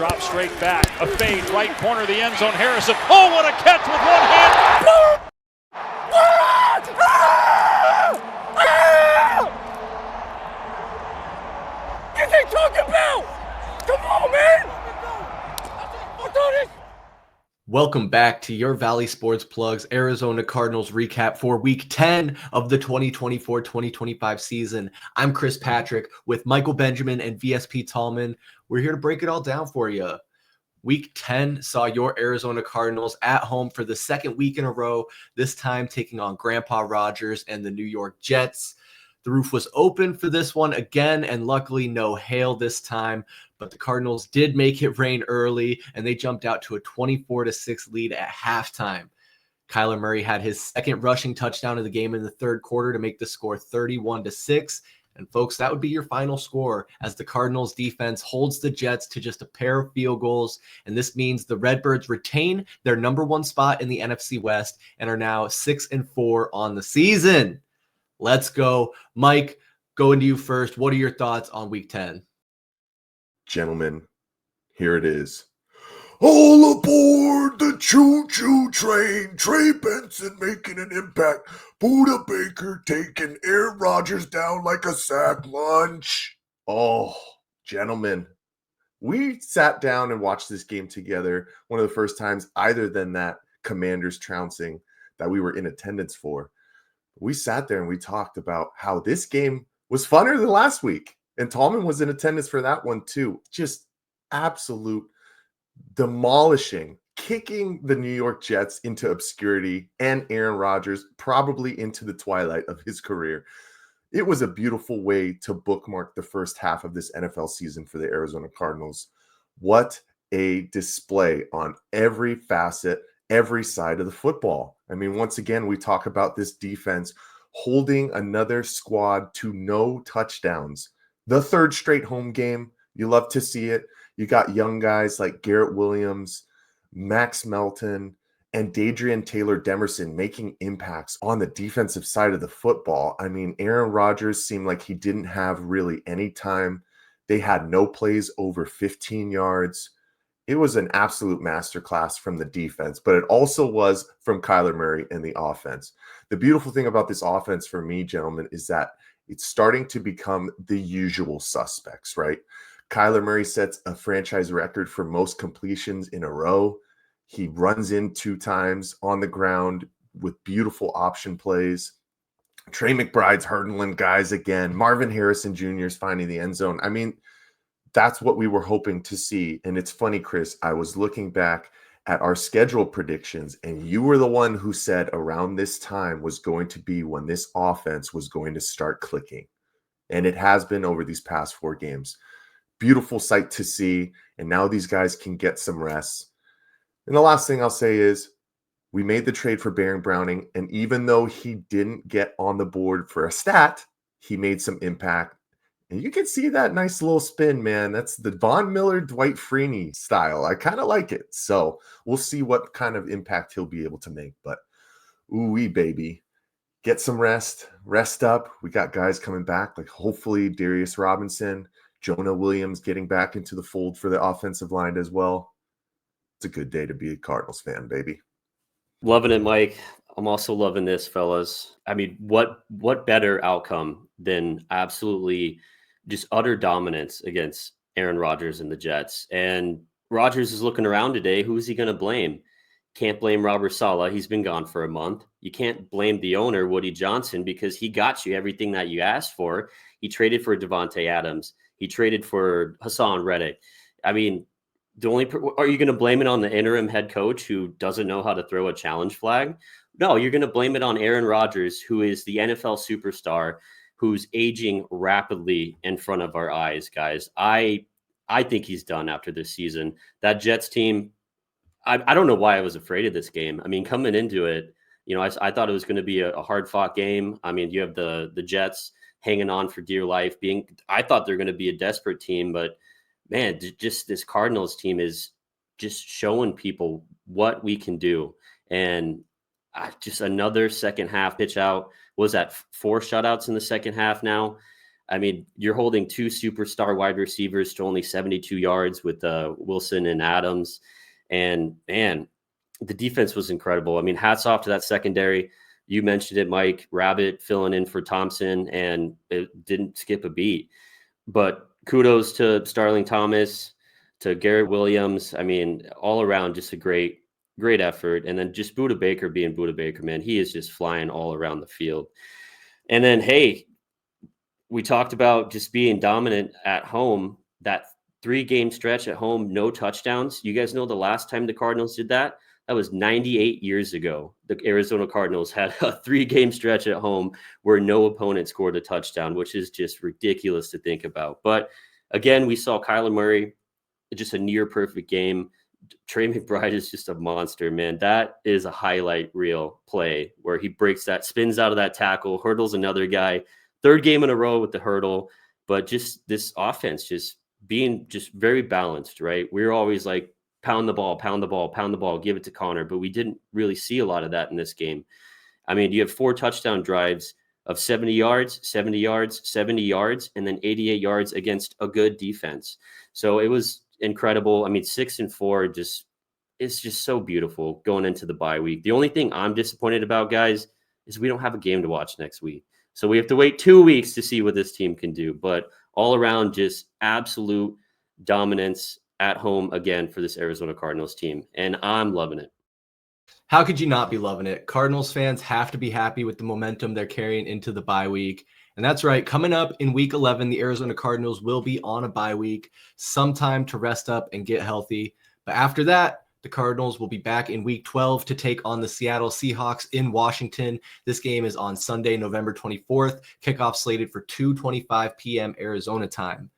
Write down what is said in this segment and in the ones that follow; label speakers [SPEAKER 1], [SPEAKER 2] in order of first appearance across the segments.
[SPEAKER 1] drops straight back. A fade, right corner of the end zone. Harrison. Oh, what a catch with one hand. Boom! What? Ah! Ah! What are they talking about? Come on, man!
[SPEAKER 2] Welcome back to your Valley Sports Plugs Arizona Cardinals recap for Week 10 of the 2024-2025 season. I'm Chris Patrick with Michael Benjamin and VSP Tallman. We're here to break it all down for you. Week 10 saw your Arizona Cardinals at home for the second week in a row, this time taking on Grandpa Rodgers and the New York Jets. The roof was open for this one again, and luckily no hail this time, but the Cardinals did make it rain early, and they jumped out to a 24-6 lead at halftime. Kyler Murray had his second rushing touchdown of the game in the third quarter to make the score 31-6. And folks, that would be your final score as the Cardinals defense holds the Jets to just a pair of field goals. And this means the Redbirds retain their number one spot in the NFC West and are now 6-4 on the season. Let's go. Mike, going to you first. What are your thoughts on Week 10?
[SPEAKER 3] Gentlemen, here it is. All aboard the choo-choo train. Trey Benson making an impact. Buda Baker taking Aaron Rodgers down like a sack lunch. Oh, gentlemen, we sat down and watched this game together. One of the first times, other than that Commanders trouncing that we were in attendance for. We sat there and we talked about how this game was funner than last week. And Tallman was in attendance for that one too. Just absolute demolishing, kicking the New York Jets into obscurity and Aaron Rodgers probably into the twilight of his career. It was a beautiful way to bookmark the first half of this NFL season for the Arizona Cardinals. What a display on every facet, every side of the football. I mean, once again, we talk about this defense holding another squad to no touchdowns. The third straight home game. You love to see it. You got young guys like Garrett Williams, Max Melton, and Dadrian Taylor-Demerson making impacts on the defensive side of the football. I mean, Aaron Rodgers seemed like he didn't have really any time. They had no plays over 15 yards. It was an absolute masterclass from the defense, but it also was from Kyler Murray and the offense. The beautiful thing about this offense for me, gentlemen, is that it's starting to become the usual suspects, right? Kyler Murray sets a franchise record for most completions in a row. He runs in 2 times on the ground with beautiful option plays. Trey McBride's hurdling guys again. Marvin Harrison Jr. is finding the end zone. I mean, that's what we were hoping to see. And it's funny, Chris, I was looking back at our schedule predictions, and you were the one who said around this time was going to be when this offense was going to start clicking. And it has been over these past 4 games. Beautiful sight to see. And now these guys can get some rest. And the last thing I'll say is we made the trade for Baron Browning. And even though he didn't get on the board for a stat, he made some impact. And you can see that nice little spin, man. That's the Von Miller, Dwight Freeney style. I kind of like it. So we'll see what kind of impact he'll be able to make. But ooh-wee, baby. Get some rest. Rest up. We got guys coming back, like hopefully Darius Robinson, Jonah Williams getting back into the fold for the offensive line as well. It's a good day to be a Cardinals fan, baby.
[SPEAKER 4] Loving it, Mike. I'm also loving this, fellas. I mean, what better outcome than absolutely just utter dominance against Aaron Rodgers and the Jets? And Rodgers is looking around today. Who is he going to blame? Can't blame Robert Saleh. He's been gone for a month. You can't blame the owner, Woody Johnson, because he got you everything that you asked for. He traded for Devontae Adams. He traded for Hassan Reddick. I mean, are you going to blame it on the interim head coach who doesn't know how to throw a challenge flag? No, you're going to blame it on Aaron Rodgers, who is the NFL superstar, who's aging rapidly in front of our eyes, guys. I think he's done after this season. That Jets team, I don't know why I was afraid of this game. I mean, coming into it, you know, I thought it was going to be a hard-fought game. I mean, you have the Jets hanging on for dear life. I thought they're going to be a desperate team, but man, just this Cardinals team is just showing people what we can do. And just another second half pitch out. Was that 4 shutouts in the second half now? I mean, you're holding two superstar wide receivers to only 72 yards with Wilson and Adams. And man, the defense was incredible. I mean, hats off to that secondary. You mentioned it, Mike. Rabbit filling in for Thompson, and it didn't skip a beat. But kudos to Starling Thomas, to Garrett Williams. I mean, all around, just a great effort. And then just Budda Baker being Budda Baker, man. He is just flying all around the field. And then, hey, we talked about just being dominant at home. That 3-game stretch at home, no touchdowns. You guys know the last time the Cardinals did that? That was 98 years ago. The Arizona Cardinals had a 3-game stretch at home where no opponent scored a touchdown, which is just ridiculous to think about. But again, we saw Kyler Murray, just a near perfect game. Trey McBride is just a monster, man. That is a highlight reel play where he breaks that, spins out of that tackle, hurdles another guy. 3rd game in a row with the hurdle. But just this offense just being just very balanced, right? We're always like, pound the ball, give it to Connor. But we didn't really see a lot of that in this game. I mean, you have 4 touchdown drives of 70 yards, 70 yards, 70 yards, and then 88 yards against a good defense. So it was incredible. I mean, 6-4, it's just so beautiful going into the bye week. The only thing I'm disappointed about, guys, is we don't have a game to watch next week. So we have to wait 2 weeks to see what this team can do. But all around, just absolute dominance at home again for this Arizona Cardinals team. And I'm loving it.
[SPEAKER 2] How could you not be loving it? Cardinals fans have to be happy with the momentum they're carrying into the bye week. And that's right. Coming up in week 11, the Arizona Cardinals will be on a bye week, some time to rest up and get healthy. But after that, the Cardinals will be back in week 12 to take on the Seattle Seahawks in Washington. This game is on Sunday, November 24th. Kickoff slated for 2:25 p.m. Arizona time.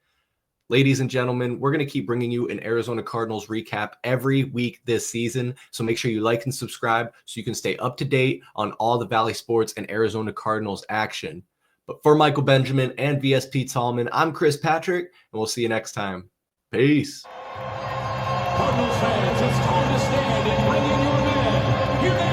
[SPEAKER 2] Ladies and gentlemen, we're going to keep bringing you an Arizona Cardinals recap every week this season. So make sure you like and subscribe so you can stay up to date on all the Valley Sports and Arizona Cardinals action. But for Michael Benjamin and VSP Tallman, I'm Chris Patrick, and we'll see you next time. Peace.
[SPEAKER 5] Cardinals fans, it's time to stand and bring in your man. Here they